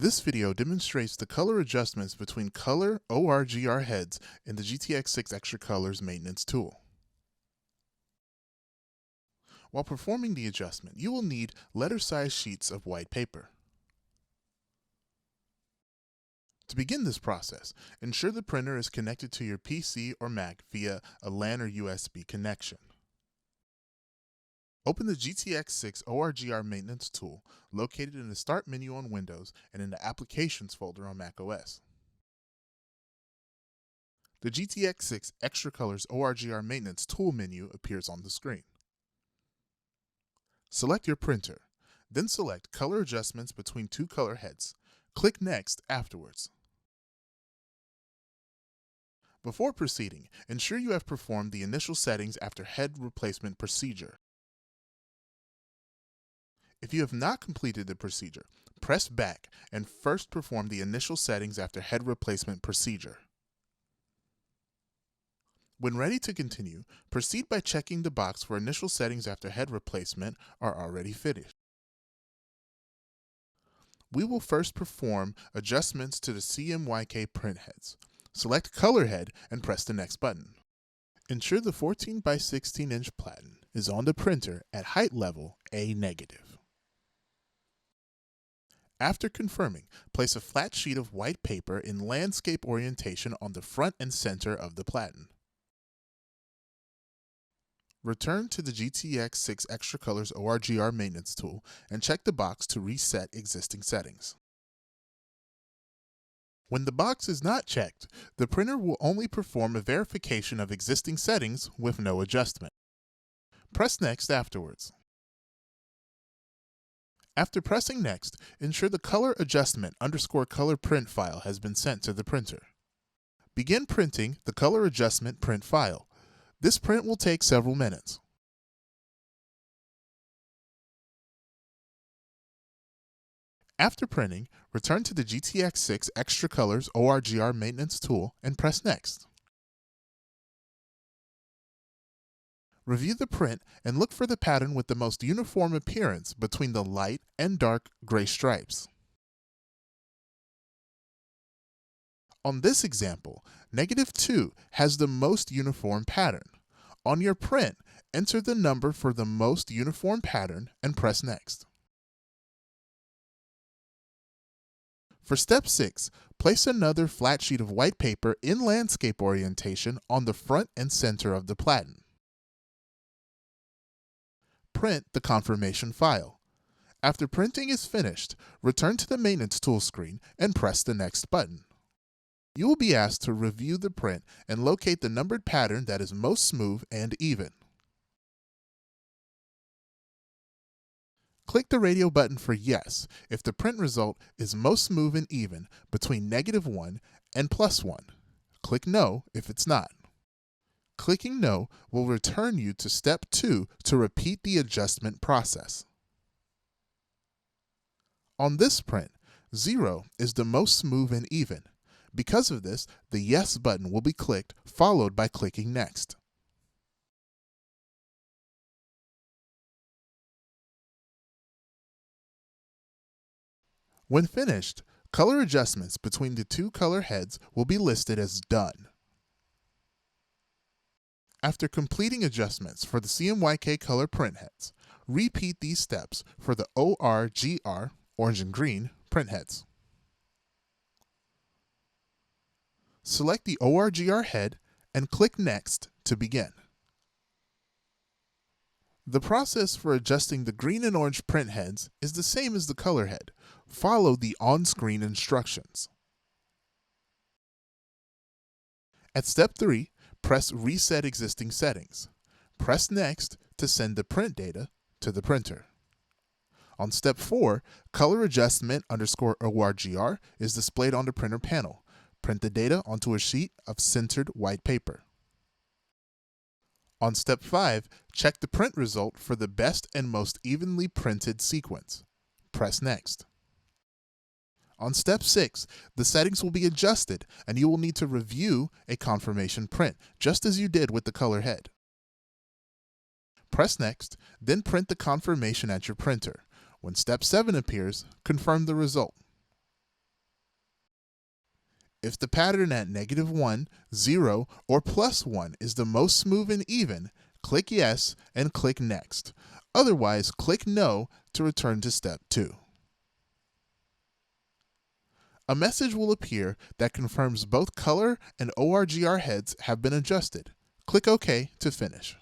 This video demonstrates the color adjustments between color ORGR heads in the GTX6 Extra Colors maintenance tool. While performing the adjustment, you will need letter-sized sheets of white paper. To begin this process, ensure the printer is connected to your PC or Mac via a LAN or USB connection. Open the GTX6 ORGR maintenance tool located in the Start menu on Windows and in the Applications folder on macOS. The GTX6 Extra Colors ORGR maintenance tool menu appears on the screen. Select your printer, then select Color Adjustments between two color heads. Click Next afterwards. Before proceeding, ensure you have performed the initial settings after head replacement procedure. If you have not completed the procedure, press back and first perform the initial settings after head replacement procedure. When ready to continue, proceed by checking the box for initial settings after head replacement are already finished. We will first perform adjustments to the CMYK print heads. Select Color Head and press the next button. Ensure the 14 by 16 inch platen is on the printer at height level A-. After confirming, place a flat sheet of white paper in landscape orientation on the front and center of the platen. Return to the GTX6 Extra Colors ORGR maintenance tool and check the box to reset existing settings. When the box is not checked, the printer will only perform a verification of existing settings with no adjustment. Press Next afterwards. After pressing Next, ensure the color adjustment _color print file has been sent to the printer. Begin printing the color adjustment print file. This print will take several minutes. After printing, return to the GTX6 Extra Colors ORGR maintenance tool and press Next. Review the print and look for the pattern with the most uniform appearance between the light and dark gray stripes. On this example, -2 has the most uniform pattern. On your print, enter the number for the most uniform pattern and press Next. For step 6, place another flat sheet of white paper in landscape orientation on the front and center of the platen. Print the confirmation file. After printing is finished, return to the maintenance tool screen and press the next button. You will be asked to review the print and locate the numbered pattern that is most smooth and even. Click the radio button for Yes if the print result is most smooth and even between -1 and +1. Click No if it's not. Clicking No will return you to step 2 to repeat the adjustment process. On this print, 0 is the most smooth and even. Because of this, the Yes button will be clicked, followed by clicking Next. When finished, color adjustments between the two color heads will be listed as Done. After completing adjustments for the CMYK color print heads, repeat these steps for the ORGR, orange and green, print heads. Select the ORGR head and click Next to begin. The process for adjusting the green and orange print heads is the same as the color head. Follow the on-screen instructions. At step 3, press Reset Existing Settings. Press Next to send the print data to the printer. On step 4, Color Adjustment _ORGR is displayed on the printer panel. Print the data onto a sheet of centered white paper. On step 5, check the print result for the best and most evenly printed sequence. Press Next. On step 6, the settings will be adjusted and you will need to review a confirmation print, just as you did with the color head. Press Next, then print the confirmation at your printer. When step 7 appears, confirm the result. If the pattern at -1, 0, or +1 is the most smooth and even, click Yes and click Next. Otherwise, click No to return to step 2. A message will appear that confirms both color and ORGR heads have been adjusted. Click OK to finish.